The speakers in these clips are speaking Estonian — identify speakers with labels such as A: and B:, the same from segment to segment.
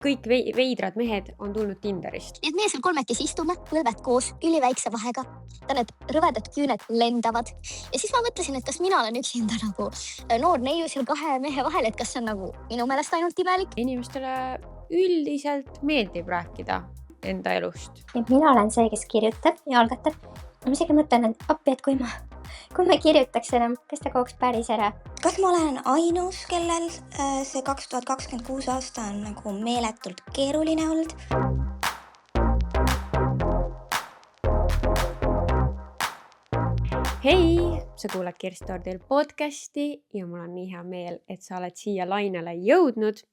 A: kõik veidrad mehed on tulnud Tinderist.
B: Nii et meie seal kolmekesi istume, põlved koos, üliväikse vahega. Need rõvedad küüned lendavad. Ja siis ma mõtlesin, et kas mina olen üksinda nagu noor neiu seal kahe mehe vahel, et kas see on nagu minu meelest ainult imelik.
A: Inimestele üldiselt meeldib rääkida enda elust.
C: Et mina olen see, kes kirjutab ja algatab. Ma isegi mõtlen, et appi, et kui ma kirjutaks enam, kas ta kaoks päris ära.
D: Kas ma olen ainus, kellel see 2026 aasta on nagu meeletult keeruline olnud?
A: Hei, sa kuulad Kirsti Ordil podcasti ja mul on nii hea meel, et sa oled siia lainele jõudnud.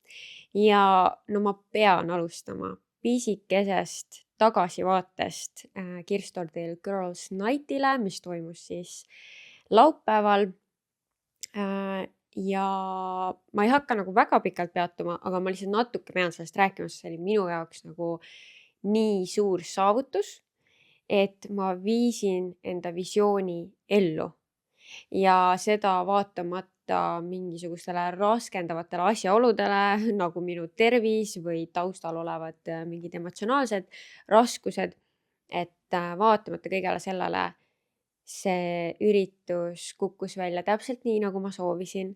A: Ja no ma pean alustama pisikesest tagasivaatest Kirsti Ordil Girls Nightile, mis toimus siis laupäeval. Ja ma ei hakka nagu väga pikalt peatuma, aga ma lihtsalt natuke pean sellest rääkima, sest see oli minu jaoks nagu nii suur saavutus, et ma viisin enda visiooni ellu ja seda vaatamata mingisugustele raskendavatele asjaoludele, nagu minu tervis või taustal olevad mingid emotsionaalsed raskused, et vaatamata kõigele sellele see üritus kukkus välja täpselt nii, nagu ma soovisin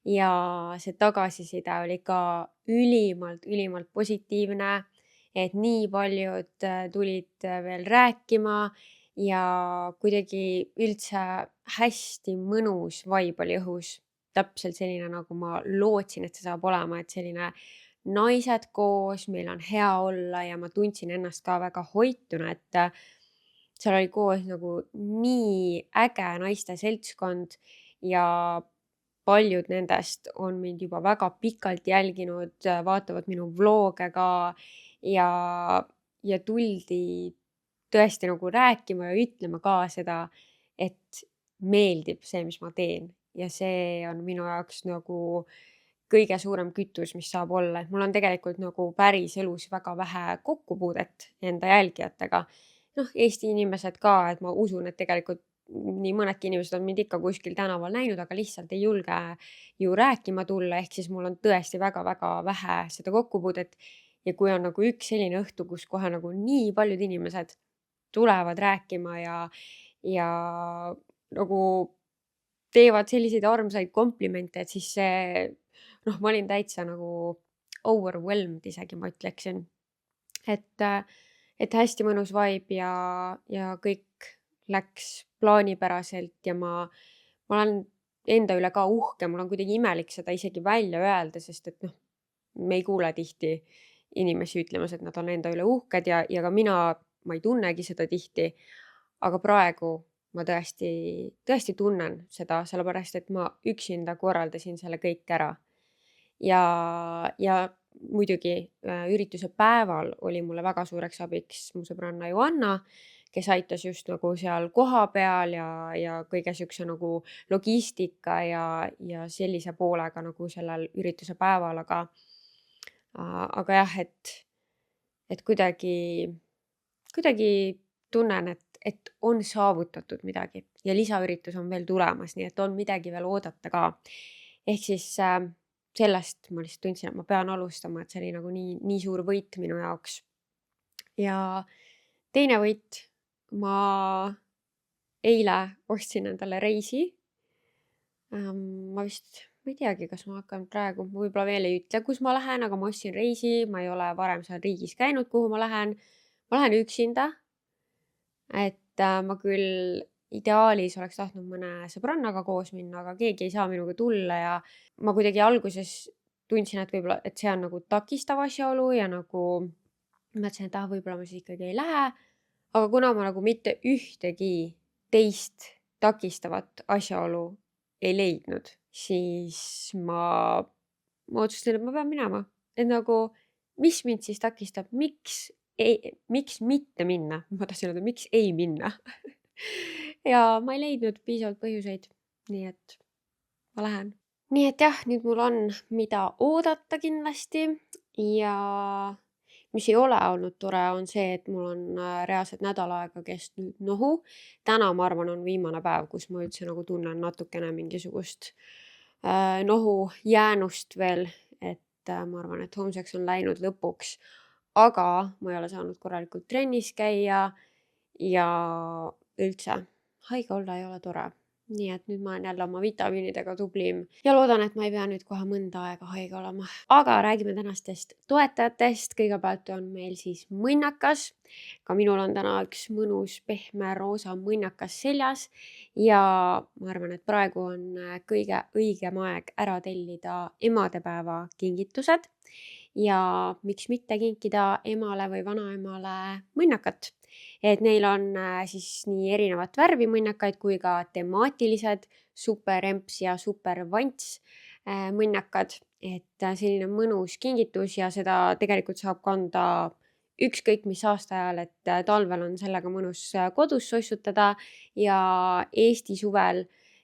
A: ja see tagasiside oli ka ülimalt positiivne, et nii paljud tulid veel rääkima ja kuidagi üldse hästi mõnus vibe oli õhus. Täpselt selline, nagu ma lootsin, et see saab olema, et selline naised koos, meil on hea olla ja ma tundsin ennast ka väga hoituna, et seal oli koos nagu nii äge naiste seltskond ja paljud nendest on mind juba väga pikalt jälginud, vaatavad minu vlooge ka ja tuldi tõesti nagu rääkima ja ütlema ka seda, et meeldib see, mis ma teen. Ja see on minu jaoks nagu kõige suurem kütus, mis saab olla. Et mul on tegelikult nagu päris elus väga vähe kokkupuudet enda jälgijatega. Eesti inimesed ka, et ma usun, et tegelikult nii mõnedki inimesed on mind ikka kuskil tänaval näinud, aga lihtsalt ei julge ju rääkima tulla, ehk siis mul on tõesti väga vähe seda kokkupuudet. Ja kui on nagu üks selline õhtu, kus kohe nagu nii paljud inimesed tulevad rääkima ja nagu teevad selliseid armsaid komplimente, et siis see, ma olin täitsa nagu overwhelmed isegi, ma ütleksin. Et hästi mõnus vibe ja kõik läks plaanipäraselt ja ma olen enda üle ka uhke, mul on kuidagi imelik seda isegi välja öelda, sest et me ei kuule tihti inimesi ütlemas, et nad on enda üle uhked ja ka ma ei tunnegi seda tihti, aga praegu ma tõesti tunnen seda, sellepärast et ma üksinda korraldasin selle kõik ära. Ja muidugi ürituse päeval oli mulle väga suureks abiks mu sõbranna Joanna, kes aitas just nagu seal koha peal ja kõige siukse nagu logistika ja sellise poolega nagu sellel ürituse päeval, aga jah, et kuidagi tunnen, et on saavutatud midagi ja lisaüritus on veel tulemas, nii et on midagi veel oodata ka. Ehk siis sellest ma lihtsalt tundsin, et ma pean alustama, et see oli nagu nii suur võit minu jaoks. Ja teine võit, ma eile ostsin endale reisi. Ma ei teagi, kas ma hakkan praegu, ma võib-olla veel ei ütle, kus ma lähen, aga ma ostsin reisi, ma ei ole varem seal riigis käinud, kuhu ma lähen. Ma lähen üksinda, et ma küll ideaalis oleks tahtnud mõne sõbrannaga koos minna, aga keegi ei saa minuga tulla ja ma kuidagi alguses tundsin, et võib-olla, et see on nagu takistav asjaolu ja nagu mõtlesin, et võib-olla ma siis ikkagi ei lähe, aga kuna ma nagu mitte ühtegi teist takistavat asjaolu ei leidnud, siis ma otsustasin, et ma pean minema, et nagu mis mind siis takistab, miks mitte minna, ma tahtsin öelda, miks ei minna. Ja ma ei leidnud piisavalt põhjuseid, nii et ma lähen. Nii et jah, nüüd mul on mida oodata kindlasti ja mis ei ole olnud tore, on see, et mul on reaalselt nädal aega kestnud nohu. Täna ma arvan on viimane päev, kus ma üldse nagu tunnen natukene mingisugust nohu jäänust veel, et ma arvan, et homseks on läinud lõpuks. Aga ma ei ole saanud korralikult trennis käia ja üldse haige olla ei ole tore. Nii et nüüd ma olen jälle oma vitamiinidega tublim ja loodan, et ma ei pea nüüd kohe mõnda aega haige olema. Aga räägime tänastest toetajatest. Kõigepealt on meil siis mõnnakas. Ka minul on täna üks mõnus pehme roosa mõnnakas seljas ja ma arvan, et praegu on kõige õigem aeg ära tellida emadepäeva kingitused ja miks mitte kinkida emale või vanaemale mõnnakat. Et neil on siis nii erinevat värvi mõnnakaid kui ka temaatilised superemps ja supervants mõnnakad. Et selline mõnus kingitus ja seda tegelikult saab kanda ükskõik mis aasta ajal, et talvel on sellega mõnus kodus sossutada ja Eesti suvel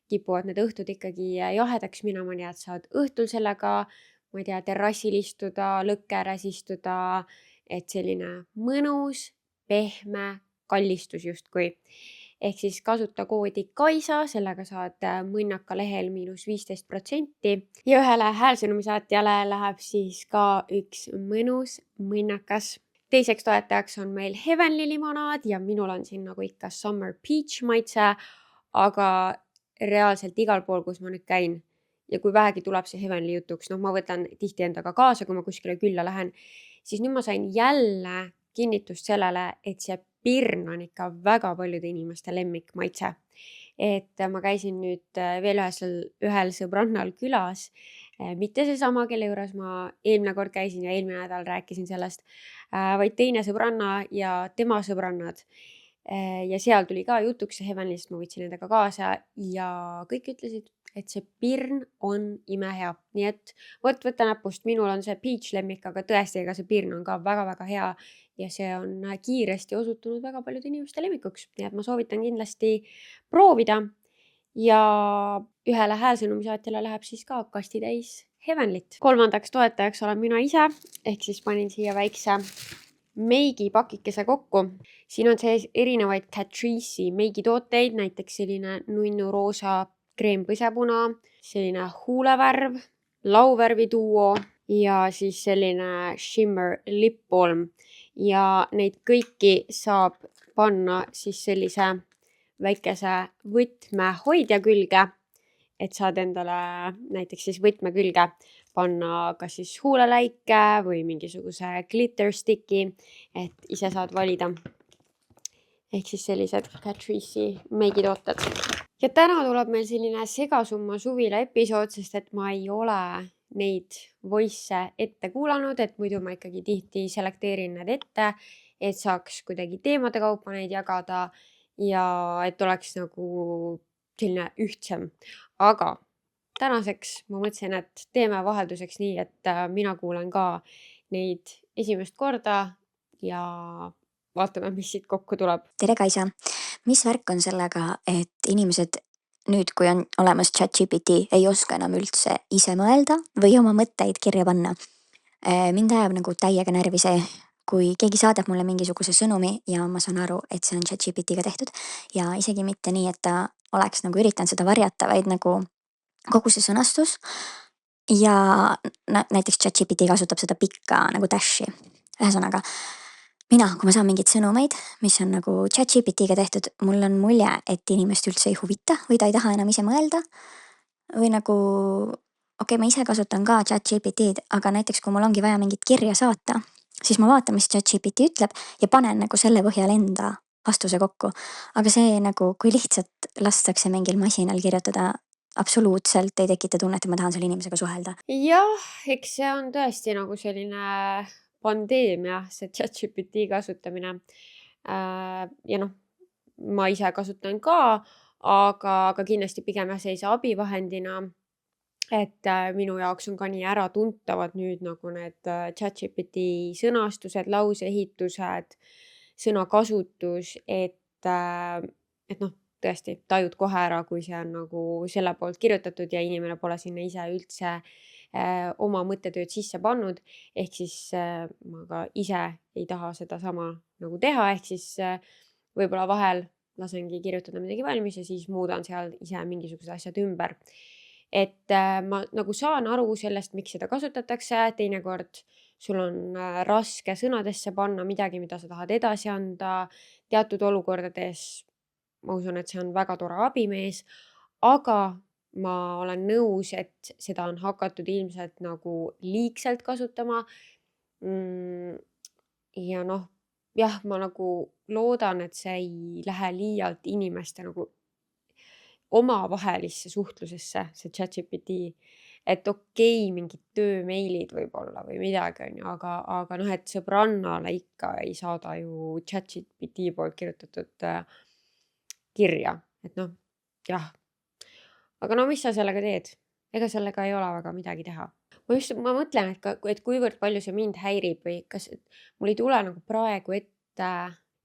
A: kipuvad need õhtud ikkagi jahedaks minema, nii et saad õhtul sellega, ma ei tea, terrassil istuda, lõkke ääres istuda, et selline mõnus, pehme kallistus justkui. Ehk siis kasuta koodi Kaisa, sellega saad mõnnaka lehel –15% ja ühele häälsõnumi saatjale läheb siis ka üks mõnus mõnnakas. Teiseks toetajaks on meil Heavenly limonaad ja minul on siin nagu ikka Summer Peach maitse, aga reaalselt igal pool, kus ma nüüd käin ja kui vähegi tuleb see Heavenly jutuks, ma võtan tihti endaga kaasa, kui ma kuskile külla lähen, siis nüüd ma sain jälle kinnitust sellele, et see pirn on ikka väga paljude inimeste lemmikmaitse. Et ma käisin nüüd veel ühel sõbrannal külas, mitte seesama, kelle juures ma eelmine kord käisin ja eelmine nädal rääkisin sellest, vaid teine sõbranna ja tema sõbrannad. Ja seal tuli ka jutuks see Heavenly'st, ma võtsin nendega kaasa ja kõik ütlesid, et see pirn on imehea. Nii et võtta näpust, minul on see peach lemmik, aga tõesti, ega see pirn on ka väga-väga hea ja see on kiiresti osutunud väga paljude inimeste lemmikuks. Nii et ma soovitan kindlasti proovida ja ühele häälsõnumi saatjale läheb siis ka kasti täis Heavenlyt. Kolmandaks toetajaks olen mina ise, ehk siis panin siia väikse meigipakikese kokku. Siin on sees erinevaid Catrice'i meigitooteid, näiteks selline nunnu roosa kreempõsepuna, selline huulevärv, lauvärvi duo ja siis selline shimmer lip balm. Ja neid kõiki saab panna siis sellise väikese võtmehoidja külge, et saad endale näiteks siis võtme külge panna kas siis huuleläike või mingisuguse glitter stick'i, et ise saad valida. Ehk siis sellised Catrice'i meigitooted. Ja täna tuleb meil selline segasumma suvila episood, sest et ma ei ole neid voice ette kuulanud, et muidu ma ikkagi tihti selekteerin need ette, et saaks kuidagi teemade kaupa neid jagada ja et oleks nagu selline ühtsem. Aga tänaseks ma mõtlesin, et teeme vahelduseks nii, et mina kuulen ka neid esimest korda ja vaatame, mis siit kokku tuleb.
E: Tere Kaisa, mis värk on sellega, et inimesed nüüd, kui on olemas ChatGPT, ei oska enam üldse ise mõelda või oma mõtteid kirja panna? Mind ajab nagu täiega närvi see, kui keegi saadab mulle mingisuguse sõnumi ja ma saan aru, et see on ChatGPT-ga tehtud ja isegi mitte nii, et ta oleks nagu üritanud seda varjata, vaid nagu kogu see sõnastus ja näiteks ChatGPT kasutab seda pikka nagu dash'i. Ühesõnaga, mina, kui ma saan mingeid sõnumeid, mis on nagu ChatGPT-ga tehtud, mul on mulje, et inimest üldse ei huvita või ta ei taha enam ise mõelda või nagu okei, ma ise kasutan ka ChatGPT-d, aga näiteks kui mul ongi vaja mingit kirja saata, siis ma vaatan, mis ChatGPT ütleb ja panen nagu selle põhjal enda vastuse kokku. Aga see nagu, kui lihtsalt lastakse mingil masinal kirjutada, absoluutselt ei tekita tunnet, et ma tahan selle inimesega suhelda.
A: Jah, eks see on tõesti nagu selline pandeemia, see ChatGPT kasutamine. Ja ma ise kasutan ka, aga kindlasti pigem sellise abivahendina, et minu jaoks on ka nii äratuntavad nüüd nagu need ChatGPT sõnastused, lauseehitused, sõnakasutus, et tõesti tajud kohe ära, kui see on nagu selle poolt kirjutatud ja inimene pole sinna ise üldse oma mõttetööd sisse pannud, ehk siis ma ka ise ei taha seda sama nagu teha, ehk siis võib-olla vahel lasengi kirjutada midagi valmis ja siis muudan seal ise mingisugused asjad ümber. et ma nagu saan aru sellest, miks seda kasutatakse, teinekord sul on raske sõnadesse panna midagi, mida sa tahad edasi anda. Teatud olukordades ma usun, et see on väga tore abimees, aga ma olen nõus, et seda on hakatud ilmselt nagu liigselt kasutama. Ja noh, jah, ma nagu loodan, et see ei lähe liialt inimeste nagu omavahelisse suhtlusesse, see ChatGPT. Et okei, mingid töömeilid võib-olla või midagi on ju, aga noh, et sõbrannale ikka ei saada ju ChatGPT poolt kirjutatud kirja. Et noh, jah. Aga no mis sa sellega teed? Ega sellega ei ole väga midagi teha. Ma mõtlen, et kuivõrd palju see mind häirib või kas mul ei tule nagu praegu ette,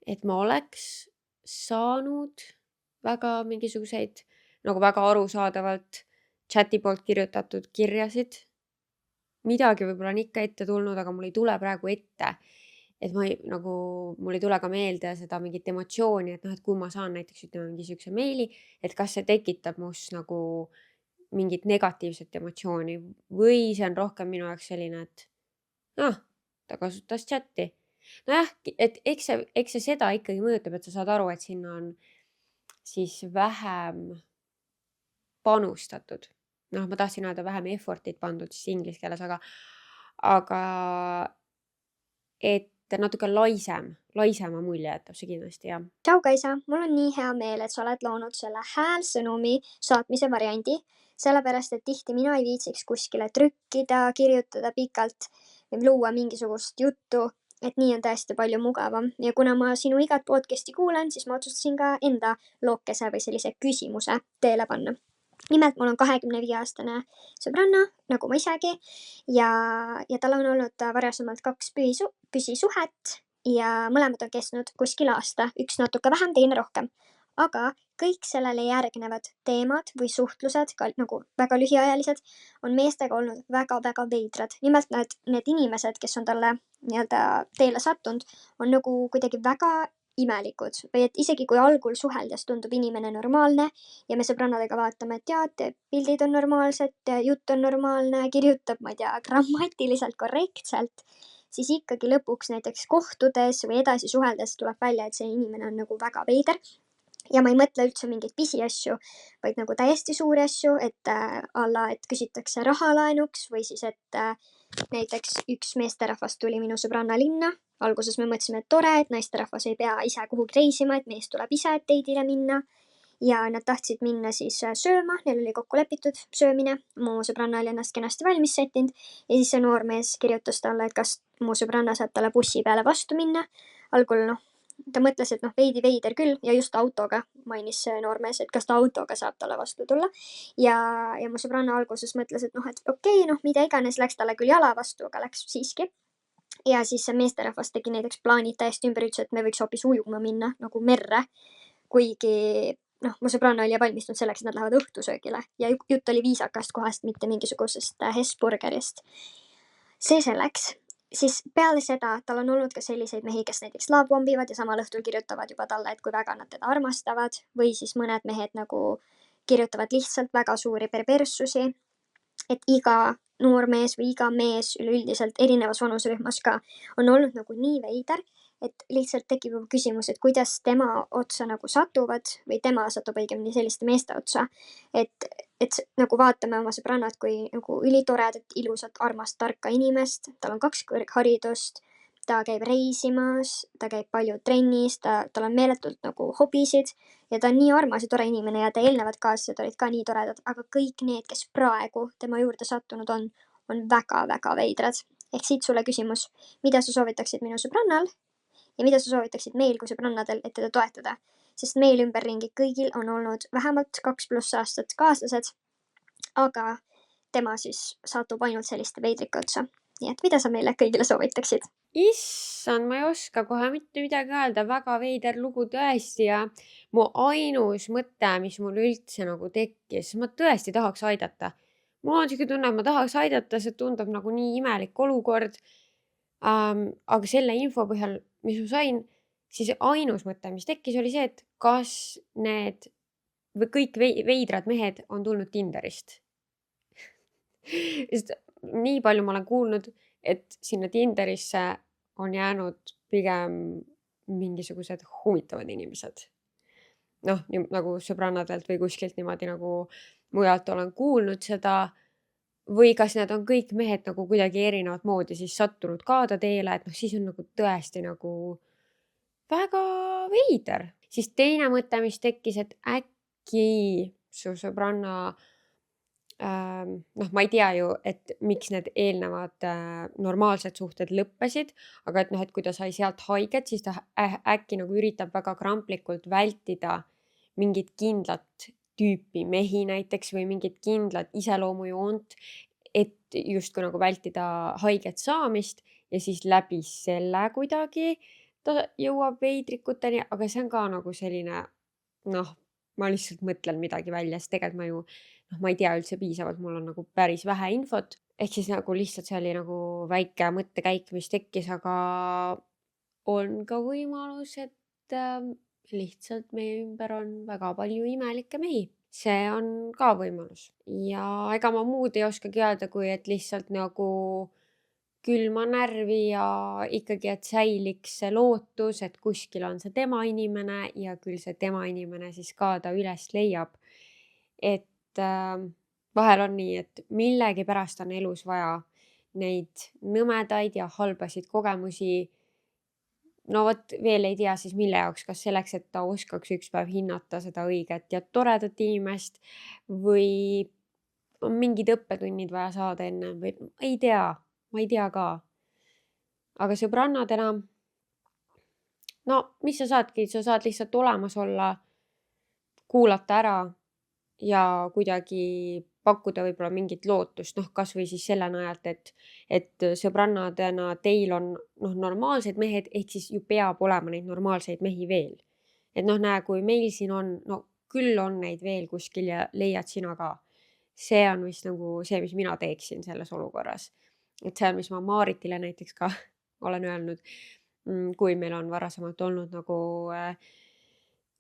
A: et ma oleks saanud väga mingisuguseid nagu väga arusaadavalt chati poolt kirjutatud kirjasid. Midagi võib-olla on ikka ette tulnud, aga mul ei tule praegu ette. Et mul ei tule ka meelde seda mingit emotsiooni, et noh, et kui ma saan näiteks ütleme mingi siukse meili, et kas see tekitab mus nagu mingit negatiivset emotsiooni või see on rohkem minu jaoks selline, et ta kasutas chati. Nojah, et eks see seda ikkagi mõjutab, et sa saad aru, et sinna on siis vähem panustatud. Noh, ma tahtsin öelda vähem effortit pandud siis inglise keeles, aga et natuke laisema mulje jätab see kindlasti, jah.
F: Tšau Kaisa, mul on nii hea meel, et sa oled loonud selle häälsõnumi saatmise variandi, sellepärast, et tihti mina ei viitsiks kuskile trükkida, kirjutada pikalt või luua mingisugust juttu, et nii on tõesti palju mugavam. Ja kuna ma sinu igat podcasti kuulen, siis ma otsustasin ka enda lookese või sellise küsimuse teele panna. Nimelt mul on 25-aastane sõbranna, nagu ma isegi, ja tal on olnud varasemalt 2 püsisuhet ja mõlemad on kestnud kuskil aasta, üks natuke vähem, teine rohkem. Aga kõik sellele järgnevad teemad või suhtlused, ka nagu väga lühiajalised, on meestega olnud väga-väga veidrad. Nimelt need inimesed, kes on talle nii-öelda teele sattunud, on nagu kuidagi väga imelikud või et isegi kui algul suheldes tundub inimene normaalne ja me sõbrannadega vaatame, et jaa, et pildid on normaalsed, jutt on normaalne, kirjutab, ma ei tea, grammatiliselt korrektselt, siis ikkagi lõpuks näiteks kohtudes või edasi suheldes tuleb välja, et see inimene on nagu väga veider. Ja ma ei mõtle üldse mingeid pisiasju, vaid nagu täiesti suuri asju, et et küsitakse rahalaenuks või siis, et näiteks üks meesterahvas tuli minu sõbranna linna. Alguses me mõtlesime, et tore, et naisterahvas ei pea ise kuhugi reisima, et mees tuleb ise date'ile minna. Ja nad tahtsid minna siis sööma, neil oli kokku lepitud söömine. Mu sõbranna oli ennast kenasti valmis settinud ja siis see noormees kirjutas talle, et kas mu sõbranna saab talle bussi peale vastu minna. Algul ta mõtles, et veidi veider küll ja just autoga mainis see noormees, et kas ta autoga saab talle vastu tulla. Ja mu sõbranna alguses mõtles, et et okei, mida iganes, läks talle küll jala vastu, aga läks siiski. Ja siis see meesterahvas tegi näiteks plaanid täiesti ümber, ütles, et me võiks hoopis ujuma minna nagu merre, kuigi mu sõbranna oli valmistunud selleks, et nad lähevad õhtusöögile ja jutt oli viisakast kohast, mitte mingisugusest Hesburgerist. See selleks. Siis peale seda tal on olnud ka selliseid mehi, kes näiteks laabombivad ja samal õhtul kirjutavad juba talle, et kui väga nad teda armastavad, või siis mõned mehed nagu kirjutavad lihtsalt väga suuri perverssusi, et iga noormees või iga mees üleüldiselt erinevas vanusrühmas ka on olnud nagu nii veider, et lihtsalt tekib juba küsimus, et kuidas tema otsa nagu satuvad või tema satub õigemini selliste meeste otsa, et nagu vaatame oma sõbrannat kui nagu ülitoredat, ilusat, armast, tarka inimest, tal on 2 kõrgharidust, ta käib reisimas, ta käib palju trennis, tal on meeletult nagu hobisid ja ta on nii armas ja tore inimene ja ta eelnevad kaaslased olid ka nii toredad, aga kõik need, kes praegu tema juurde sattunud on väga-väga veidrad. Ehk siit sulle küsimus, mida sa soovitaksid minu sõbrannal ja mida sa soovitaksid meil kui sõbrannadel, et teda toetada? Sest meil ümberringi kõigil on olnud vähemalt 2+ aastat kaaslased, aga tema siis satub ainult selliste veidrike otsa. Nii et mida sa meile kõigile soovitaksid?
A: Issand, ma ei oska kohe mitte midagi öelda, väga veider lugu tõesti ja mu ainus mõte, mis mul üldse nagu tekkis, ma tõesti tahaks aidata. Mul on siuke tunne, et ma tahaks aidata, see tundub nagu nii imelik olukord. Aga selle info põhjal, mis ma sain, siis ainus mõte, mis tekkis, oli see, et kas need või kõik veidrad mehed on tulnud Tinderist. Sest nii palju ma olen kuulnud, et sinna Tinderisse on jäänud pigem mingisugused huvitavad inimesed. Noh, nagu sõbrannadelt või kuskilt niimoodi nagu mujalt olen kuulnud seda. Või kas need on kõik mehed nagu kuidagi erinevat moodi siis sattunud kaada teele, et noh, siis on nagu tõesti nagu väga veider. Siis teine mõte, mis tekkis, et äkki su sõbranna, noh, ma ei tea ju, et miks need eelnevad normaalsed suhted lõppesid, aga et noh, et kui ta sai sealt haiget, siis ta äkki nagu üritab väga kramplikult vältida mingit kindlat tüüpi mehi näiteks või mingit kindlat iseloomujoont, et justkui nagu vältida haiget saamist ja siis läbi selle kuidagi ta jõuab veidrikuteni, aga see on ka nagu selline, noh, ma lihtsalt mõtlen midagi välja, sest tegelikult ma ju, noh, ma ei tea üldse piisavalt, mul on nagu päris vähe infot. Ehk siis nagu lihtsalt see oli nagu väike mõttekäik, mis tekkis, aga on ka võimalus, et lihtsalt meie ümber on väga palju imelikke mehi. See on ka võimalus. Ja ega ma muud ei oskagi öelda, kui et lihtsalt nagu külma närvi ja ikkagi, et säiliks see lootus, et kuskil on see tema inimene ja küll see tema inimene siis ka ta üles leiab. Et vahel on nii, et millegipärast on elus vaja neid nõmedaid ja halbasid kogemusi. No vot, veel ei tea siis mille jaoks, kas selleks, et ta oskaks üks päev hinnata seda õiget ja toredat inimest või on mingid õppetunnid vaja saada enne või ma ei tea ka. Aga sõbrannadena, no mis sa saadki, sa saad lihtsalt olemas olla, kuulata ära ja kuidagi pakkuda võib-olla mingit lootust, noh, kas või siis selle najalt, et sõbrannadena teil on normaalsed mehed, ehk siis ju peab olema neid normaalseid mehi veel. Et noh, näe, kui meil siin on, no küll on neid veel kuskil ja leiad sina ka. See on vist nagu see, mis mina teeksin selles olukorras. Et see on, mis ma Maaritile näiteks ka olen öelnud, kui meil on varasemalt olnud nagu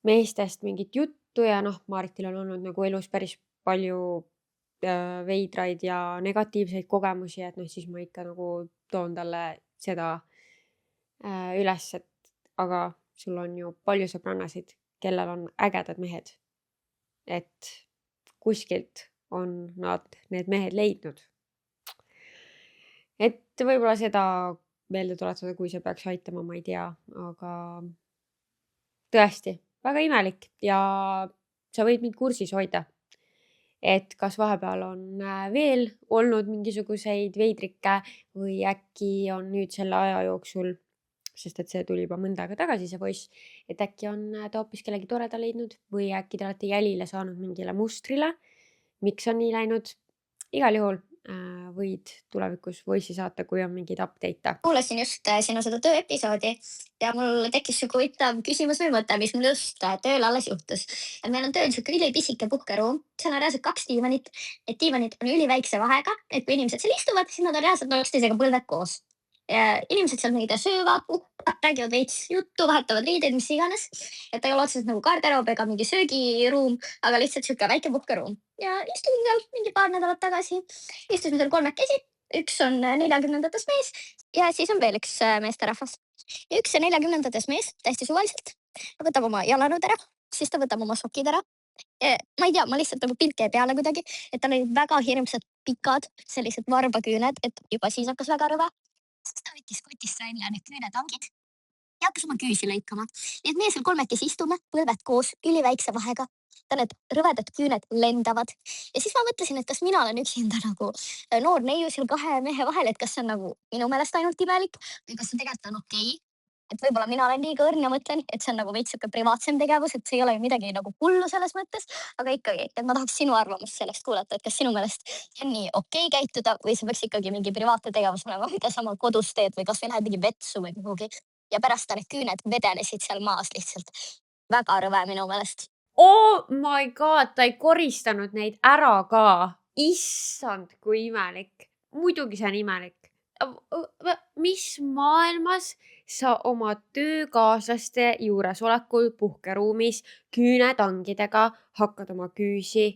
A: meestest mingit juttu ja noh, Maaritil on olnud nagu elus päris palju veidraid ja negatiivseid kogemusi, et noh, siis ma ikka nagu toon talle seda üles, et aga sul on ju palju sõbrannasid, kellel on ägedad mehed. Et kuskilt on nad need mehed leidnud. Et võib-olla seda meelde tuletada, kui see peaks aitama, ma ei tea, aga tõesti, väga imelik ja sa võid mind kursis hoida. Et kas vahepeal on veel olnud mingisuguseid veidrikke või äkki on nüüd selle aja jooksul, sest et see tuli juba mõnda aega tagasi see poiss, et äkki on ta hoopis kellegi toreda leidnud või äkki te olete jälile saanud mingile mustrile, miks on nii läinud. Igal juhul võid tulevikus voice'i saata, kui on mingeid update'e.
B: Kuulasin just sinu seda tööepisoodi ja mul tekkis siuke huvitav küsimus või mõte, mis mul just tööl alles juhtus. Meil on tööl siuke ülipisike puhkeruum, seal on reaalselt 2 diivanit, et diivanid on üliväikse vahega, et kui inimesed seal istuvad, siis nad on reaalselt üksteisega põlved koos. Ja inimesed seal mingid söövad, räägivad veits juttu, vahetavad riideid, mis iganes. Et ta ei ole otseselt nagu garderoob ega mingi söögiruum, aga lihtsalt siuke väike puhkeruum. Ja istusin seal mingi paar nädalat tagasi. Istusime seal 3-kesi. Üks on 40-ndates mees ja siis on veel üks meesterahvas. Ja üks 40-ndates mees täiesti suvaliselt võtab oma jalanõud ära, siis ta võtab oma sokid ära. Ma ei tea, ma lihtsalt nagu pilk jäi peale kuidagi, et tal olid väga hirmsad pikad sellised varbaküüned, et juba siis hakkas väga rõve. Siis ta võttis kotist välja need küünetangid ja hakkas oma küüsi lõikama. Nii et meie seal 3-kesi istume, põlved koos, üliväikse vahega. Ta need rõvedad küüned lendavad. Ja siis ma mõtlesin, et kas mina olen üksinda nagu noor neiu seal 2 mehe vahel, et kas see on nagu minu meelest ainult imelik või kas see tegelikult on okei. Et võib-olla mina olen liiga õrn ja mõtlen, et see on nagu veits siuke privaatsem tegevus, et see ei ole ju midagi nagu hullu selles mõttes, aga ikkagi, et ma tahaks sinu arvamust sellest kuulata, et kas sinu meelest on nii okei käituda või see peaks ikkagi mingi privaatne tegevus olema, mida sa oma kodus teed või kas või lähed mingi vetsu või kuhugi ja pärast need küüned vedelesid seal maas lihtsalt. Väga rõve minu meelest.
A: Oh my god, ta ei koristanud neid ära ka. Issand, kui imelik. Muidugi see on imelik. Mis maailmas sa oma töökaaslaste juuresolekul puhkeruumis küünetangidega hakkad oma küüsi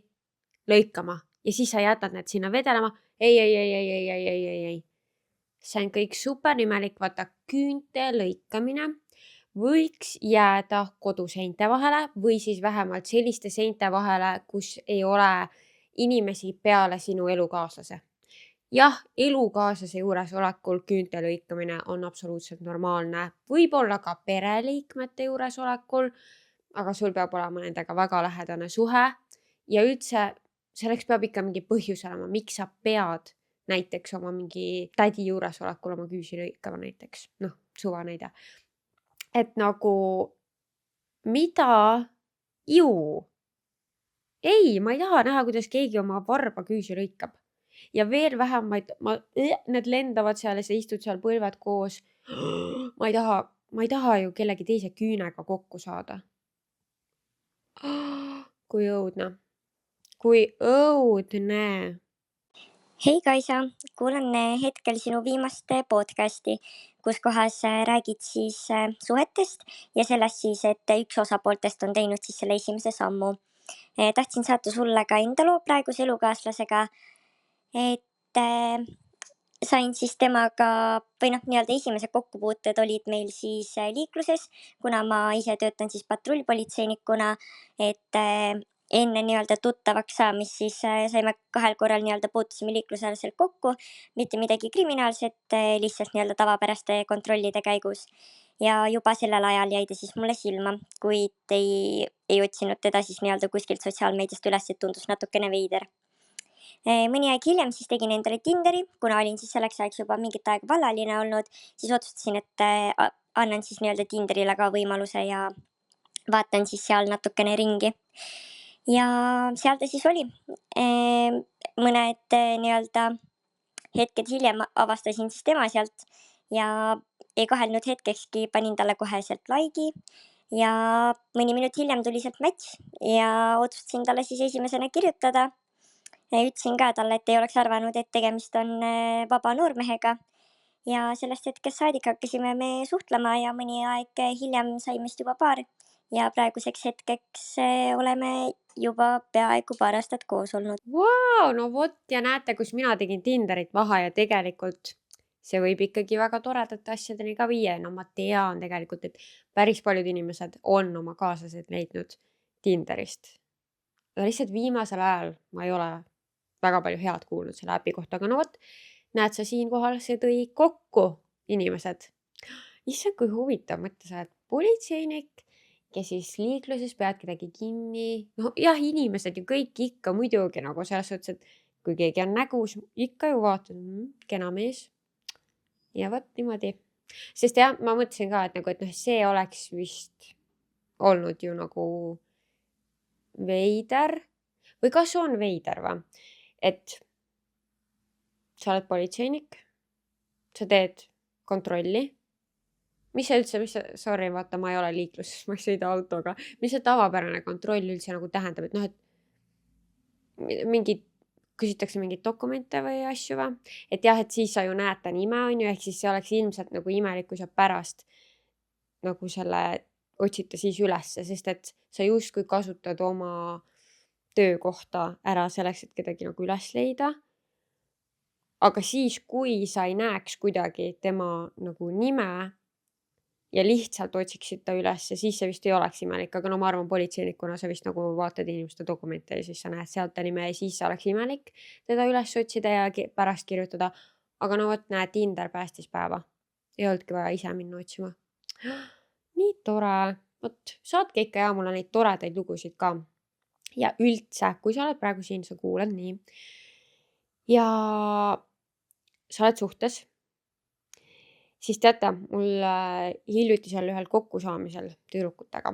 A: lõikama ja siis sa jätad need sinna vedelema. ei. See on kõik super imelik, vaata küünte lõikamine võiks jääda koduseinte vahele või siis vähemalt selliste seinte vahele, kus ei ole inimesi peale sinu elukaaslase. Jah, elukaaslase juuresolekul küünte lõikamine on absoluutselt normaalne, võib-olla ka pereliikmete juuresolekul, aga sul peab olema nendega väga lähedane suhe ja üldse selleks peab ikka mingi põhjus olema, miks sa pead näiteks oma mingi tädi juuresolekul oma küüsi lõikama näiteks, noh, suva näide. Et nagu, mida? Ju. Ei, ma ei taha näha, kuidas keegi oma varba küüsi lõikab. Ja veel vähem, need lendavad seal ja sa istud seal põlved koos. Ma ei taha ju kellegi teise küünega kokku saada. Kui õudne. Kui õudne.
C: hei Kaisa, kuulan hetkel sinu viimast podcasti, kus kohas räägid siis suhetest ja sellest siis, et üks osapooltest on teinud siis selle esimese sammu. Tahtsin saata sulle ka enda loo praeguse elukaaslasega, et sain siis temaga või noh, nii-öelda esimesed kokkupuuted olid meil siis liikluses, kuna ma ise töötan siis patrullpolitseinikuna, et enne nii-öelda tuttavaks saamist siis saime 2 korral nii-öelda puutusime liiklusalaselt kokku, mitte midagi kriminaalset, lihtsalt nii-öelda tavapäraste kontrollide käigus. Ja juba sellel ajal jäi ta siis mulle silma, kuid ei otsinud teda siis nii-öelda kuskilt sotsiaalmeediast üles, et tundus natukene veider. Mõni aeg hiljem siis tegin endale Tinderi, kuna olin siis selleks ajaks juba mingit aega vallaline olnud, siis otsustasin, et annan siis nii-öelda Tinderile ka võimaluse ja vaatan siis seal natukene ringi. Ja seal ta siis oli. Mõned nii-öelda hetked hiljem avastasin siis tema sealt ja ei kahelnud hetkekski, panin talle kohe sealt like'i ja mõni minut hiljem tuli sealt match ja otsustasin talle siis esimesena kirjutada. Ütlesin ka talle, et ei oleks arvanud, et tegemist on vaba noormehega ja sellest hetkest saadik hakkasime me suhtlema ja mõni aeg hiljem saime just juba paar ja praeguseks hetkeks oleme juba peaaegu paar aastat koos olnud.
A: Vau, no vot ja näete, kus mina tegin Tinderit maha ja tegelikult see võib ikkagi väga toredate asjadeni ka viia. No ma tean tegelikult, et päris paljud inimesed on oma kaaslased leidnud Tinderist. Aga lihtsalt viimasel ajal ma ei ole väga palju head kuulnud selle äpi kohta, aga no vot, näed sa siinkohal, see tõi kokku inimesed. Issand, kui huvitav, mõtle, sa oled politseinik, kes siis liikluses pead kedagi kinni. No jah, inimesed ju kõik ikka muidugi nagu selles suhtes, et kui keegi on nägus, ikka ju vaatad, kena mees. Ja vot niimoodi. Sest jah, ma mõtlesin ka, et nagu, et noh, see oleks vist olnud ju nagu veider. Või kas on veider või? Et sa oled politseinik, sa teed kontrolli. Sorry, vaata, ma ei ole liikluses, ma ei sõida autoga. Mis see tavapärane kontroll üldse nagu tähendab, et noh, et küsitakse mingeid dokumente või asju või? Et jah, et siis sa ju näed ta nime, on ju, ehk siis see oleks ilmselt nagu imelik, kui sa pärast nagu selle otsita siis ülesse, sest et sa justkui kasutad oma töökohta ära selleks, et kedagi nagu üles leida. Aga siis, kui sa ei näeks kuidagi tema nagu nime ja lihtsalt otsiksid ta üles, siis see vist ei oleks imelik, aga no ma arvan politseinikuna sa vist nagu vaatad inimeste dokumente ja siis sa näed sealt ta nime ja siis see oleks imelik teda üles otsida ja pärast kirjutada. Aga no vot, näed, Tinder päästis päeva. Ei olnudki vaja ise minna otsima. Nii tore. Vot, saatke ikka ja mulle neid toredaid lugusid ka. Ja üldse, kui sa oled praegu siin, sa kuulad nii. Ja sa oled suhtes. Siis teate, mul hiljuti seal ühel kokkusaamisel tüdrukutega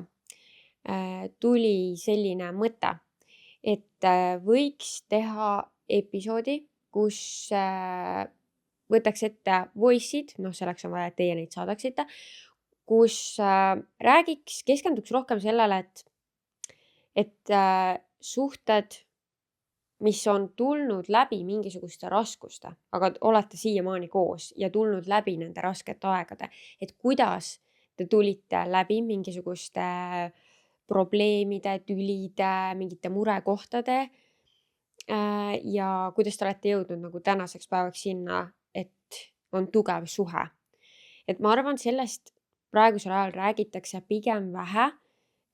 A: tuli selline mõte, et võiks teha episoodi, kus võtaks ette voice'id, noh selleks on vaja, et teie neid saadaksite, kus keskenduks rohkem sellele, et suhted, mis on tulnud läbi mingisuguste raskuste, aga olete siiamaani koos ja tulnud läbi nende raskete aegade, et kuidas te tulite läbi mingisuguste probleemide, tülide, mingite murekohtade ja kuidas te olete jõudnud nagu tänaseks päevaks sinna, et on tugev suhe. Et ma arvan, sellest praegusel ajal räägitakse pigem vähe,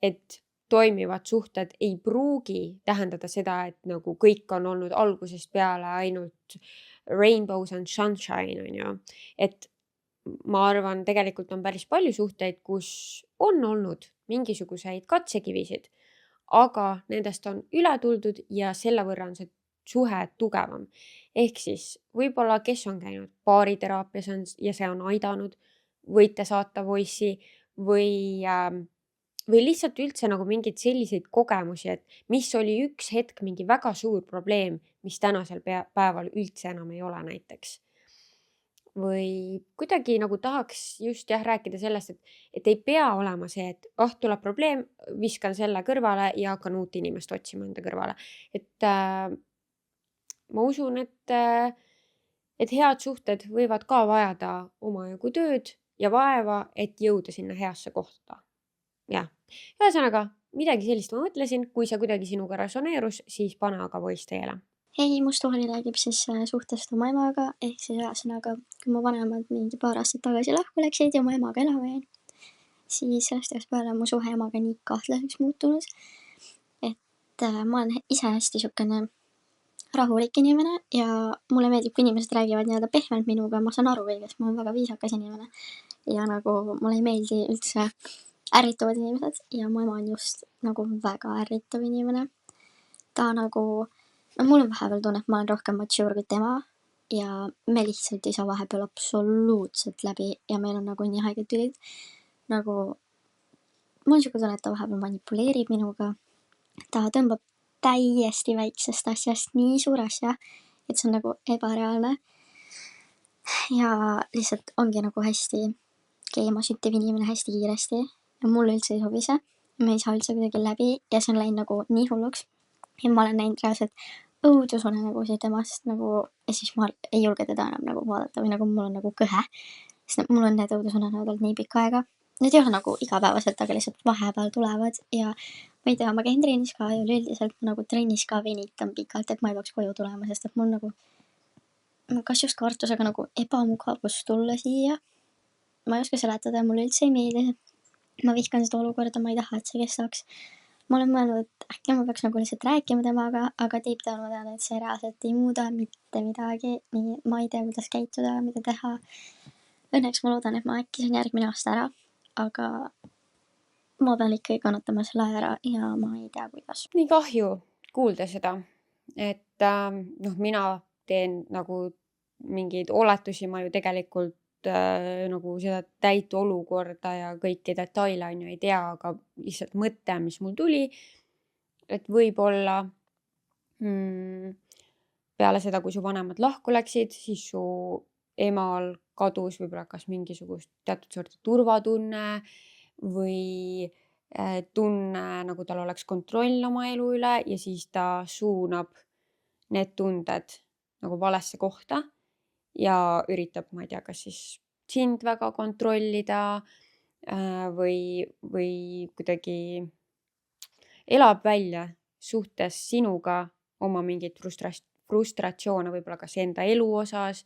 A: et toimivad suhted ei pruugi tähendada seda, et nagu kõik on olnud algusest peale ainult rainbows and sunshine, on ju. Et ma arvan, tegelikult on päris palju suhteid, kus on olnud mingisuguseid katsekivisid, aga nendest on üle tuldud ja selle võrra on see suhe tugevam. Ehk siis võib-olla, kes on käinud baariteraapias ja see on aidanud, võite saata voice'i või lihtsalt üldse nagu mingeid selliseid kogemusi, et mis oli üks hetk mingi väga suur probleem, mis tänasel päeval üldse enam ei ole näiteks. Või kuidagi nagu tahaks just rääkida sellest, et ei pea olema see, et tuleb probleem, viskan selle kõrvale ja hakkan uut inimest otsima enda kõrvale. Et ma usun, et head suhted võivad ka vajada omajagu tööd ja vaeva, et jõuda sinna heasse kohta. Jah, ühesõnaga midagi sellist ma mõtlesin, kui see kuidagi sinuga resoneerus, siis pane aga voice teele.
G: Hei, must Tohali räägib siis suhtest oma emaga, ehk siis ühesõnaga, kui mu vanemad mingi paar aastat tagasi lahku läksid ja mu emaga elama jäin, siis sellest ajast peale mu suhe emaga nii kahtlaseks muutunud, et ma olen ise hästi siukene rahulik inimene ja mulle meeldib, kui inimesed räägivad nii-öelda pehmelt minuga, ma saan aru kõigest, ma olen väga viisakas inimene ja nagu mulle ei meeldi üldse ärrituvad inimesed ja mu ema on just nagu väga ärritav inimene. Ta nagu, no mul on vahepeal tunne, et ma olen rohkem mature kui tema ja me lihtsalt ei saa vahepeal absoluutselt läbi ja meil on nagu nii haiged tülid. Nagu, mul on siuke tunne, et ta vahepeal manipuleerib minuga. Ta tõmbab täiesti väiksest asjast nii suur asja, et see on nagu ebareaalne. Ja lihtsalt ongi nagu hästi keemasüttiv inimene hästi kiiresti ja mulle üldse ei sobi see. Me ei saa üldse kuidagi läbi ja see on läinud nagu nii hulluks. Ja ma olen näinud reaalselt õudusunenägusid temast nagu ja siis ma ei julge teda enam nagu vaadata või nagu mul on nagu kõhe. Sest mul on need õudusunenäod olnud nii pikka aega. Need ei ole nagu igapäevaselt, aga lihtsalt vahepeal tulevad ja ma ei tea, ma käin trennis ka ja üleüldiselt ma nagu trennis ka venitan pikalt, et ma ei peaks koju tulema, sest et mul nagu kas just kartusega nagu ebamugavus tulla siia. Ma ei oska seletada ja mulle üldse ei meeldi. Ma vihkan seda olukorda, ma ei taha, et see kestaks. Ma olen mõelnud, et äkki ma peaks nagu lihtsalt rääkima temaga, aga deep down ma tean, et see reaalselt ei muuda mitte midagi. Nii, ma ei tea, kuidas käituda, mida teha. Õnneks ma loodan, et ma äkki saan järgmine aasta ära, aga ma pean ikkagi kannatama selle ära ja ma ei tea, kuidas.
A: Nii kahju kuulda seda, et mina teen nagu mingeid oletusi, ma ju tegelikult nagu seda täit olukorda ja kõiki detaile on ju ei tea, aga lihtsalt mõte, mis mul tuli, et võib-olla peale seda, kui su vanemad lahku läksid, siis su emal kadus võib-olla kas mingisugust teatud sorti turvatunne või tunne, nagu tal oleks kontroll oma elu üle ja siis ta suunab need tunded nagu valesse kohta ja üritab, ma ei tea, kas siis sind väga kontrollida või kuidagi elab välja suhtes sinuga oma mingeid frustratsioone võib-olla kas enda elu osas,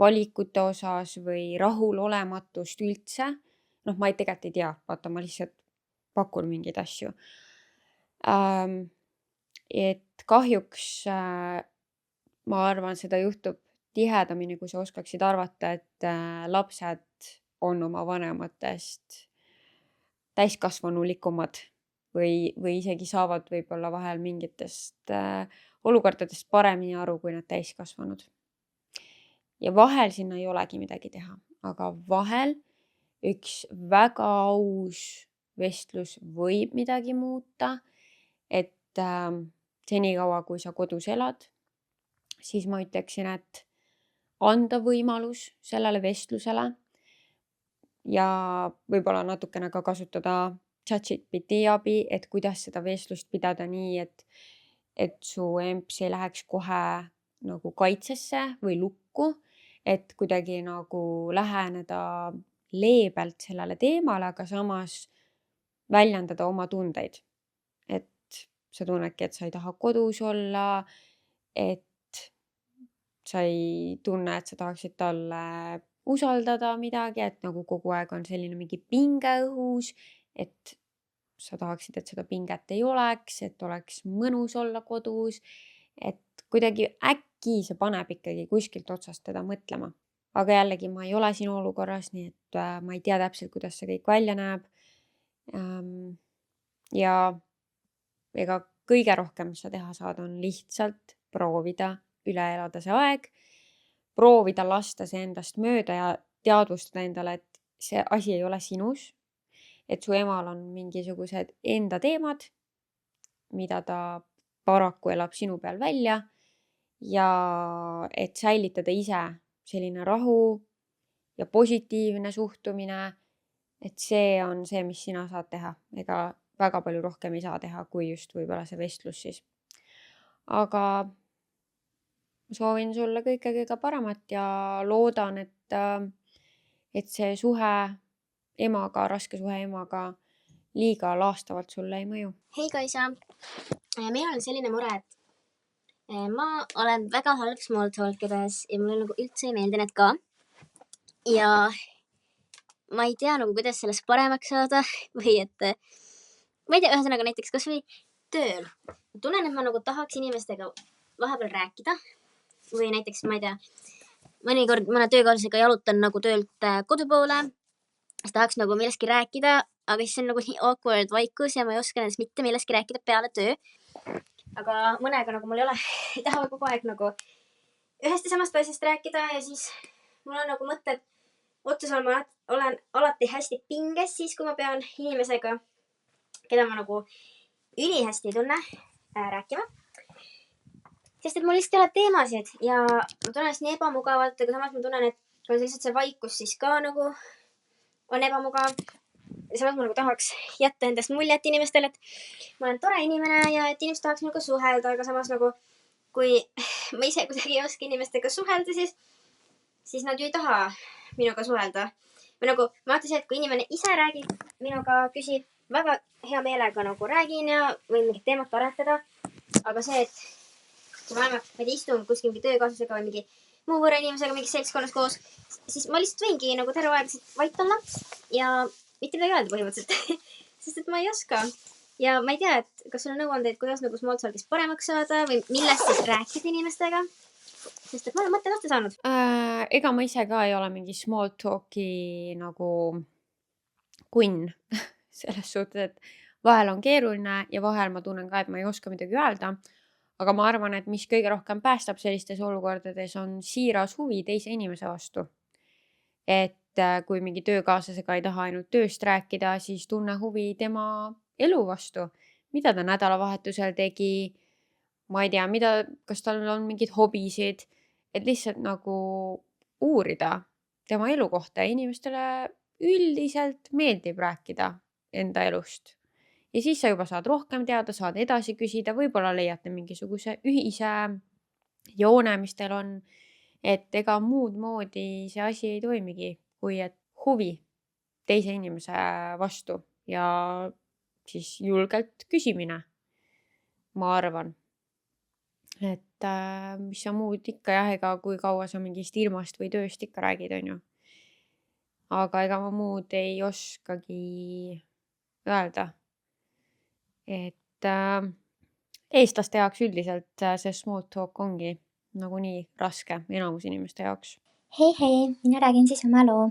A: valikute osas või rahulolematust üldse. Ma tegelikult ei tea, vaata, ma lihtsalt pakun mingeid asju. Et kahjuks ma arvan, seda juhtub tihedamini, kui sa oskaksid arvata, et lapsed on oma vanematest täiskasvanulikumad või isegi saavad võib-olla vahel mingitest olukordadest paremini aru, kui nad täiskasvanud. Ja vahel sinna ei olegi midagi teha, aga vahel üks väga aus vestlus võib midagi muuta, et senikaua, kui sa kodus elad, siis ma ütleksin, et anda võimalus sellele vestlusele ja võib-olla natukene ka kasutada ChatGPT abi, et kuidas seda vestlust pidada nii, et su emps ei läheks kohe nagu kaitsesse või lukku, et kuidagi nagu läheneda leebelt sellele teemale, aga samas väljendada oma tundeid. Et sa tunnedki, et sa ei taha kodus olla et sa ei tunne, et sa tahaksid talle usaldada midagi, et nagu kogu aeg on selline mingi pinge õhus, et sa tahaksid, et seda pinget ei oleks, et oleks mõnus olla kodus, et kuidagi äkki see paneb ikkagi kuskilt otsast teda mõtlema. Aga jällegi ma ei ole sinu olukorras, nii et ma ei tea täpselt, kuidas see kõik välja näeb. Ja ega kõige rohkem, mis sa teha saad, on lihtsalt proovida üle elada see aeg, proovida lasta see endast mööda ja teadvustada endale, et see asi ei ole sinus, et su emal on mingisugused enda teemad, mida ta paraku elab sinu peal välja ja et säilitada ise selline rahu ja positiivne suhtumine, et see on see, mis sina saad teha. Ega väga palju rohkem ei saa teha, kui just võib-olla see vestlus siis. Aga ma soovin sulle kõige paremat ja loodan, et see suhe emaga, raske suhe emaga liiga laastavalt sulle ei mõju.
H: Hei Kaisa, minul on selline mure, et ma olen väga halb small talkides ja mulle nagu üldse ei meeldi need ka. Ja ma ei tea nagu, kuidas sellest paremaks saada või et ma ei tea, ühesõnaga näiteks kas või tööl. Ma tunnen, et ma nagu tahaks inimestega vahepeal rääkida või näiteks, ma ei tea, mõnikord mõne töökaaslasega jalutan nagu töölt kodu poole, siis tahaks nagu millestki rääkida, aga siis on nagu nii awkward vaikus ja ma ei oska nendest mitte millestki rääkida peale töö. Aga mõnega nagu mul ei ole, ei taha kogu aeg nagu ühest ja samast asjast rääkida ja siis mul on nagu mõtted otsa ma olen alati hästi pinges siis, kui ma pean inimesega, keda ma nagu ülihästi ei tunne, rääkima. Sest et mul lihtsalt ei ole teemasid ja ma tunnen ennast nii ebamugavalt, aga samas ma tunnen, et kui on lihtsalt see vaikus siis ka nagu on ebamugav. Samas ma nagu tahaks jätta endast muljet inimestele, et ma olen tore inimene ja et inimesed tahaks minuga suhelda, aga samas nagu kui ma ise kuidagi ei oska inimestega suhelda, siis nad ju ei taha minuga suhelda. Või nagu ma vaatasin, et kui inimene ise räägib minuga, küsib, väga hea meelega nagu räägin ja võin mingit teemat aretada. Aga see, et kui ma istun kuskil mingi töökaaslasega või mingi muu võõra inimesega mingis seltskonnas koos, siis ma lihtsalt võingi nagu terve aeg vait olla ja mitte midagi öelda põhimõtteliselt. Sest et ma ei oska. Ja ma ei tea, et kas sul on nõuandeid, kuidas nagu small talk'is paremaks saada või millest siis rääkida inimestega. Sest et ma olen mõtte lahti saanud.
A: Ega ma ise ka ei ole mingi small talk'i nagu kunn selles suhtes, et vahel on keeruline ja vahel ma tunnen ka, et ma ei oska midagi öelda. Aga ma arvan, et mis kõige rohkem päästab sellistes olukordades on siiras huvi teise inimese vastu. Et kui mingi töökaaslasega ei taha ainult tööst rääkida, siis tunne huvi tema elu vastu. Mida ta nädalavahetusel tegi, ma ei tea, kas tal on mingid hobisid, et lihtsalt nagu uurida tema elu kohta. Inimestele üldiselt meeldib rääkida enda elust. Ja siis sa juba saad rohkem teada, saad edasi küsida, võib-olla leiate mingisuguse ühise joone, mis teil on. Et ega muud moodi see asi ei toimigi, kui et huvi teise inimese vastu ja siis julgelt küsimine, ma arvan. Et mis sa muud ikka jah, ega kui kaua sa mingist ilmast või tööst ikka räägid, on ju. Aga ega ma muud ei oskagi öelda. Et eestlaste jaoks üldiselt see small talk ongi nagunii raske enamus inimeste jaoks.
C: Hei, mina räägin siis oma loo.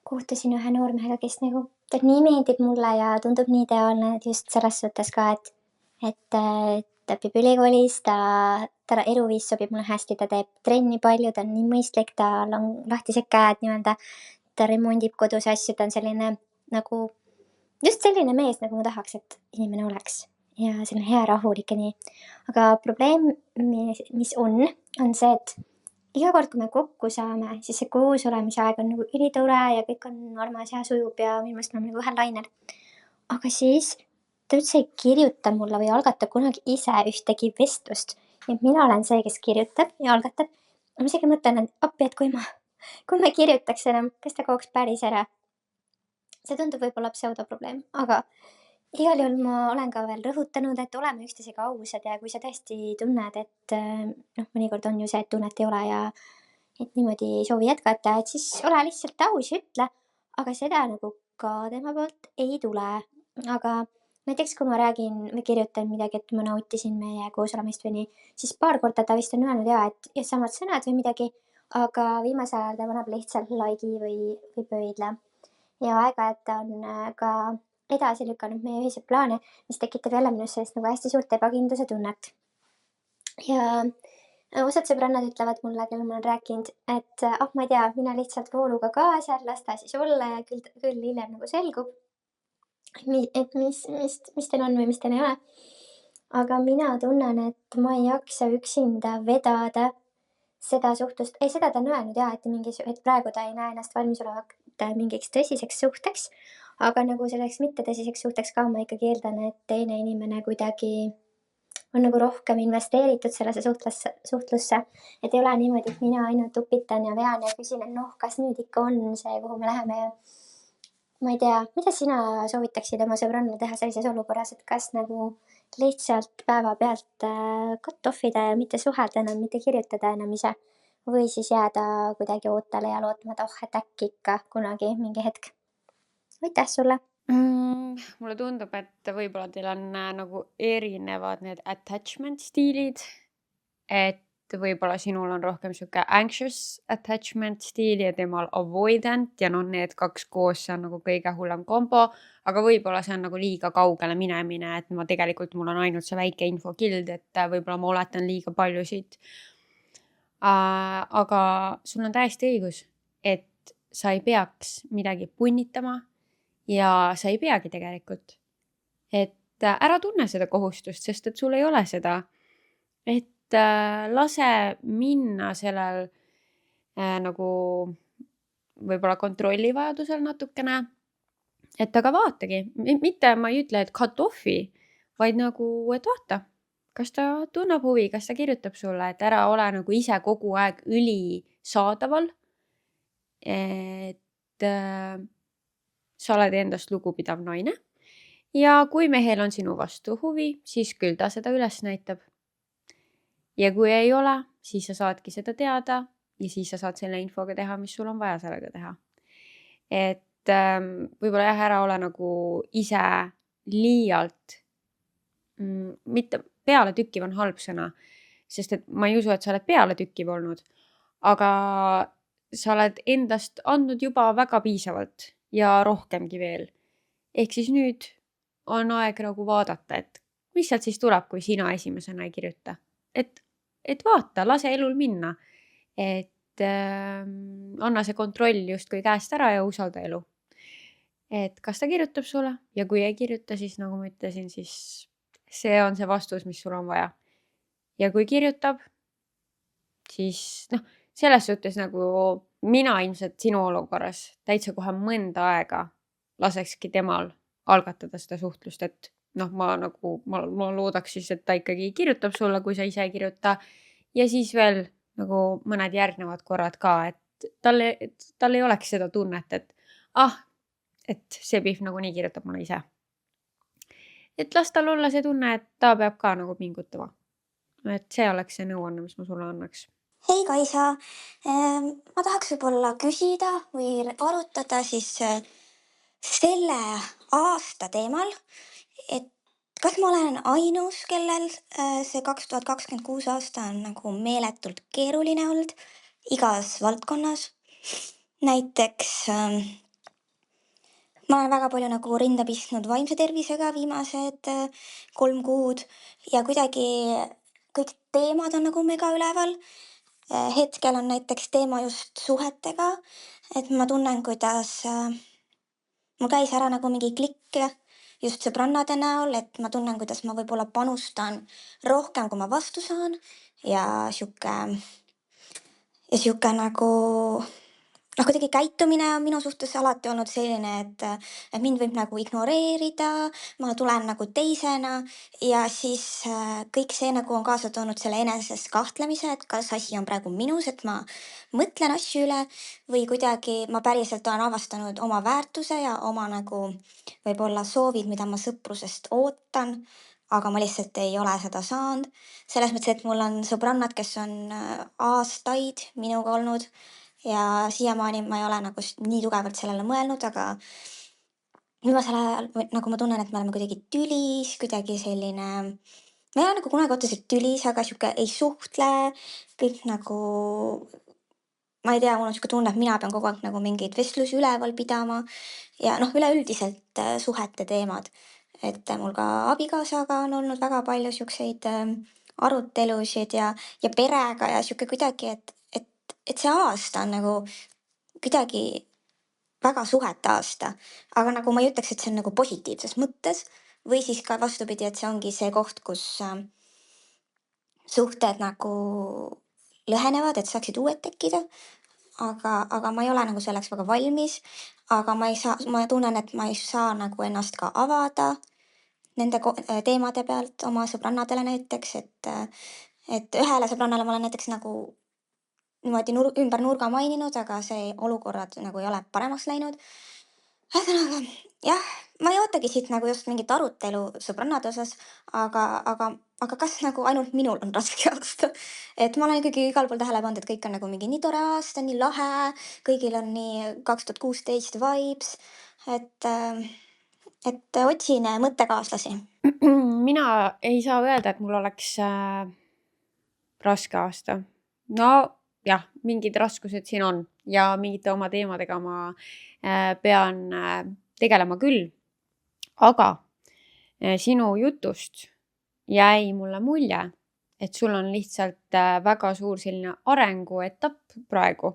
C: Kohtusin ühe noormehega, kes nagu ta nii meeldib mulle ja tundub nii ideaalne, et just selles suhtes ka, et ta õpib ülikoolis, ta eluviis sobib mulle hästi, ta teeb trenni palju, ta on nii mõistlik, tal on lahtised käed nii-öelda, ta remondib kodus asju, ta on selline nagu, just selline mees, nagu ma tahaks, et inimene oleks. Ja selline hea rahulik ja nii. Aga probleem, mis on see, et iga kord, kui me kokku saame, siis see koos olemise aeg on nagu ülitore ja kõik on armas ja sujub ja minu meelest on nagu ühel lainel. Aga siis ta üldse ei kirjuta mulle või algatab kunagi ise ühtegi vestlust. Ja mina olen see, kes kirjutab ja algatab. Ma isegi mõtlen, et appi, et kui ma kirjutaks enam, kas ta kaoks päris ära. See tundub võib-olla pseudoprobleem, aga Igal juhul ma olen ka veel rõhutanud, et oleme üksteisega ausad ja kui sa tõesti tunned, et noh, mõnikord on ju see, et tunnet ei ole ja et niimoodi ei soovi jätkata, et siis ole lihtsalt aus ja ütle, aga seda nagu ka tema poolt ei tule. Aga näiteks kui ma räägin või kirjutan midagi, et ma nautisin meie koos olemist või nii, siis paar korda ta vist on öelnud jaa, et ja samad sõnad või midagi, aga viimasel ajal ta paneb lihtsalt like'i või pöidla. Ja aeg-ajalt ta on ka edasi lükanud meie ühiseid plaane, mis tekitab jälle minus sellist nagu hästi suurt ebakindluse tunnet. Ja osad sõbrannad ütlevad mulle, kellel ma olen rääkinud, et ma ei tea, mine lihtsalt vooluga kaasa, las ta siis olla ja küll hiljem nagu selgub, et mis teil on või mis teil ei ole. Aga mina tunnen, et ma ei jaksa üksinda vedada seda suhtlust. Ei, seda ta on öelnud jaa, et praegu ta ei näe ennast valmis olevat mingiks tõsiseks suhteks, aga nagu selleks mittetõsiseks suhteks ka ma ikkagi eeldan, et teine inimene kuidagi on nagu rohkem investeeritud sellesse suhtlusse. Et ei ole niimoodi, et mina ainult upitan ja vean ja küsin, et noh, kas nüüd ikka on see, kuhu me läheme ja ma ei tea, mida sina soovitaksid oma sõbrannale teha sellises olukorras, et kas nagu lihtsalt päevapealt cut off ida ja mitte suhelda enam, mitte kirjutada enam ise või siis jääda kuidagi ootele ja lootma, et et äkki ikka kunagi mingi hetk. Aitäh sulle!
A: Mulle tundub, et võib-olla teil on nagu erinevad need attachment stiilid, et võib-olla sinul on rohkem sihuke anxious attachment stiil ja temal avoidant ja noh, need kaks koos, see on nagu kõige hullem kombo, aga võib-olla see on nagu liiga kaugele minemine, et mul on ainult see väike infokild, et võib-olla ma oletan liiga paljusid. Aga sul on täiesti õigus, et sa ei peaks midagi punnitama ja sa ei peagi tegelikult. Et ära tunne seda kohustust, sest et sul ei ole seda. Et lase minna sellel nagu võib-olla kontrollivajadusel natukene. Et aga vaatagi, mitte ma ei ütle, et cut off'i, vaid nagu, et vaata, kas ta tunneb huvi, kas ta kirjutab sulle, et ära ole nagu ise kogu aeg üli saadaval. Et sa oled endast lugupidav naine ja kui mehel on sinu vastu huvi, siis küll ta seda üles näitab. Ja kui ei ole, siis sa saadki seda teada ja siis sa saad selle infoga teha, mis sul on vaja sellega teha. Et võib-olla jah, ära ole nagu ise liialt, mitte peale tükkiv on halb sõna, sest et ma ei usu, et sa oled peale tükkiv olnud, aga sa oled endast andnud juba väga piisavalt ja rohkemgi veel. Ehk siis nüüd on aeg nagu vaadata, et mis sealt siis tuleb, kui sina esimesena ei kirjuta. Et vaata, lase elul minna. Et anna see kontroll justkui käest ära ja usalda elu. Et kas ta kirjutab sulle ja kui ei kirjuta, siis nagu ma ütlesin, siis see on see vastus, mis sul on vaja. Ja kui kirjutab, siis noh, selles suhtes nagu mina ilmselt sinu olukorras täitsa kohe mõnda aega lasekski temal algatada seda suhtlust, et noh, ma loodaks siis, et ta ikkagi kirjutab sulle, kui sa ise ei kirjuta ja siis veel nagu mõned järgnevad korrad ka, et tal ei oleks seda tunnet, et see Pihv nagu nii kirjutab mulle ise. Et las tal olla see tunne, et ta peab ka nagu pingutama. Et see oleks see nõuanne, mis ma sulle annaks.
D: Hei Kaisa, ma tahaks võib-olla küsida või arutada siis selle aasta teemal, et kas ma olen ainus, kellel see 2026 aasta on nagu meeletult keeruline olnud igas valdkonnas. Näiteks ma olen väga palju nagu rinda pistnud vaimse tervisega viimased 3 kuud ja kuidagi kõik teemad on nagu mega üleval. Hetkel on näiteks teema just suhetega, et ma tunnen, kuidas mul käis ära nagu mingi klikk just sõbrannade näol, et ma tunnen, kuidas ma võib-olla panustan rohkem, kui ma vastu saan ja sihuke nagu kuidagi käitumine on minu suhtes alati olnud selline, et mind võib nagu ignoreerida, ma tulen nagu teisena ja siis kõik see nagu on kaasa toonud selle eneses kahtlemise, et kas asi on praegu minus, et ma mõtlen asju üle või kuidagi ma päriselt olen avastanud oma väärtuse ja oma nagu võib-olla soovid, mida ma sõprusest ootan, aga ma lihtsalt ei ole seda saanud. Selles mõttes, et mul on sõbrannad, kes on aastaid minuga olnud ja siiamaani ma ei ole nagu nii tugevalt sellele mõelnud, aga viimasel ajal nagu ma tunnen, et me oleme kuidagi tülis, kuidagi selline, me ei ole nagu kunagi otseselt tülis, aga sihuke ei suhtle, kõik nagu, ma ei tea, mul on sihuke tunne, et mina pean kogu aeg nagu mingeid vestlusi üleval pidama ja üleüldiselt suhete teemad. Et mul ka abikaasaga on olnud väga palju siukseid arutelusid ja perega ja sihuke kuidagi, et see aasta on nagu kuidagi väga suhete aasta, aga nagu ma ei ütleks, et see on nagu positiivses mõttes või siis ka vastupidi, et see ongi see koht, kus suhted nagu lõhenevad, et saaksid uued tekkida. Aga ma ei ole nagu selleks väga valmis, aga ma tunnen, et ma ei saa nagu ennast ka avada nende teemade pealt oma sõbrannadele näiteks, et ühele sõbrannale ma olen näiteks nagu niimoodi ümber nurga maininud, aga see olukorrad nagu ei ole paremaks läinud. Ühesõnaga, jah, ma ei ootagi siit nagu just mingit arutelu sõbrannade osas, aga kas nagu ainult minul on raske aasta? Et ma olen ikkagi igal pool tähele pannud, et kõik on nagu mingi nii tore aasta, nii lahe, kõigil on nii 2016 vibes, et otsin mõttekaaslasi.
A: Mina ei saa öelda, et mul oleks raske aasta. No jah, mingid raskused siin on ja mingite oma teemadega ma pean tegelema küll. Aga sinu jutust jäi mulle mulje, et sul on lihtsalt väga suur selline arenguetapp praegu.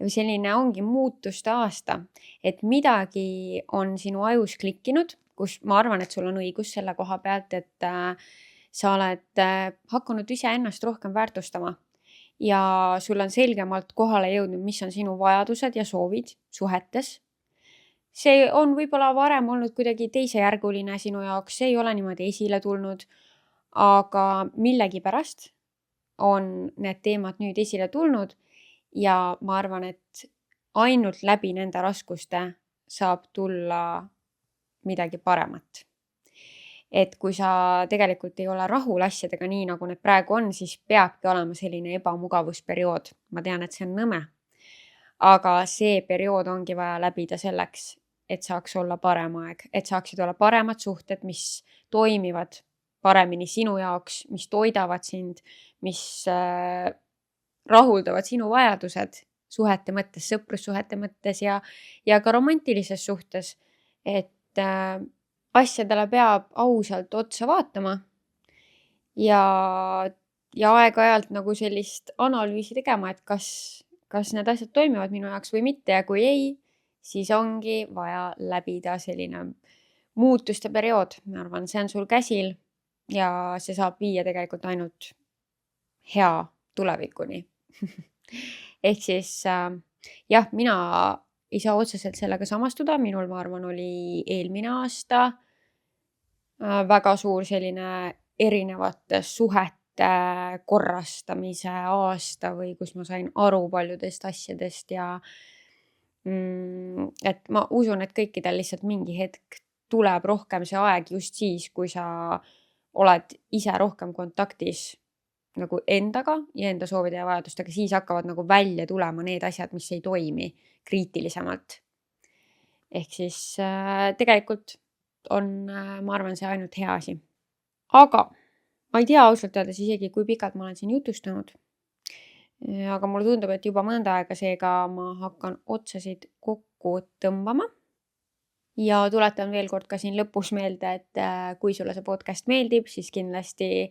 A: Või selline ongi muutuste aasta, et midagi on sinu ajus klikkinud, kus ma arvan, et sul on õigus selle koha pealt, et sa oled hakanud iseennast rohkem väärtustama ja sul on selgemalt kohale jõudnud, mis on sinu vajadused ja soovid suhetes. See on võib-olla varem olnud kuidagi teisejärguline sinu jaoks, see ei ole niimoodi esile tulnud, aga millegipärast on need teemad nüüd esile tulnud ja ma arvan, et ainult läbi nende raskuste saab tulla midagi paremat. Et kui sa tegelikult ei ole rahul asjadega nii, nagu need praegu on, siis peabki olema selline ebamugavusperiood. Ma tean, et see on nõme. Aga see periood ongi vaja läbida selleks, et saaks olla parem aeg, et saaksid olla paremad suhted, mis toimivad paremini sinu jaoks, mis toidavad sind, mis rahuldavad sinu vajadused suhete mõttes, sõprussuhete mõttes ja ka romantilises suhtes, et asjadele peab ausalt otsa vaatama ja aeg-ajalt nagu sellist analüüsi tegema, et kas need asjad toimivad minu jaoks või mitte ja kui ei, siis ongi vaja läbida selline muutuste periood. Ma arvan, see on sul käsil ja see saab viia tegelikult ainult hea tulevikuni. Ehk siis jah, mina ei saa otseselt sellega samastuda. Minul, ma arvan, oli eelmine aasta väga suur selline erinevate suhete korrastamise aasta või kus ma sain aru paljudest asjadest ja et ma usun, et kõikidel lihtsalt mingi hetk tuleb rohkem see aeg just siis, kui sa oled ise rohkem kontaktis nagu endaga ja enda soovide ja vajadustega, siis hakkavad nagu välja tulema need asjad, mis ei toimi kriitilisemalt. Ehk siis tegelikult on, ma arvan, see ainult hea asi. Aga ma ei tea ausalt öeldes isegi, kui pikalt ma olen siin jutustanud. Aga mulle tundub, et juba mõnda aega, seega ma hakkan otsasid kokku tõmbama. Ja tuletan veel kord ka siin lõpus meelde, et kui sulle see podcast meeldib, siis kindlasti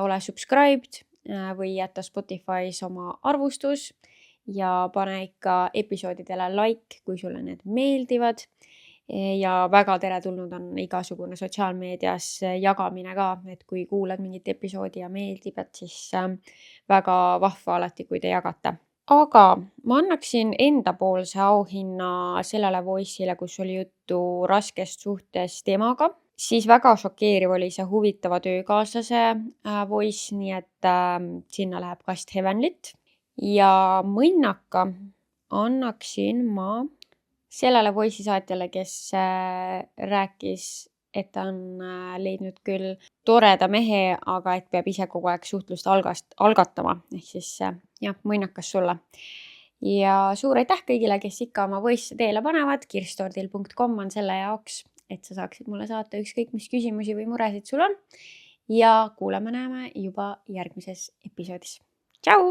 A: ole subscribed või jätta Spotify's oma arvustus ja pane ikka episoodidele like, kui sulle need meeldivad. Ja väga teretulnud on igasugune sotsiaalmeedias jagamine ka, et kui kuulad mingit episoodi ja meeldib, et siis väga vahva alati, kui te jagate. Aga ma annaksin endapoolse auhinna sellele voice'ile, kus oli juttu raskest suhtest temaga. Siis väga šokeeriv oli see huvitava töökaaslase voice, nii et sinna läheb kast Heavenlit. Ja mõnnaka annaksin ma sellele poisisaatjale, kes rääkis, et ta on leidnud küll toreda mehe, aga et peab ise kogu aeg suhtlust algatama. Ehk siis jah, mõinakas sulle. Ja suur aitäh kõigile, kes ikka oma voice teele panevad. kirstordil.com on selle jaoks, et sa saaksid mulle saata ükskõik mis küsimusi või muresid sul on. Ja kuuleme näeme juba järgmises episoodis. Tšau!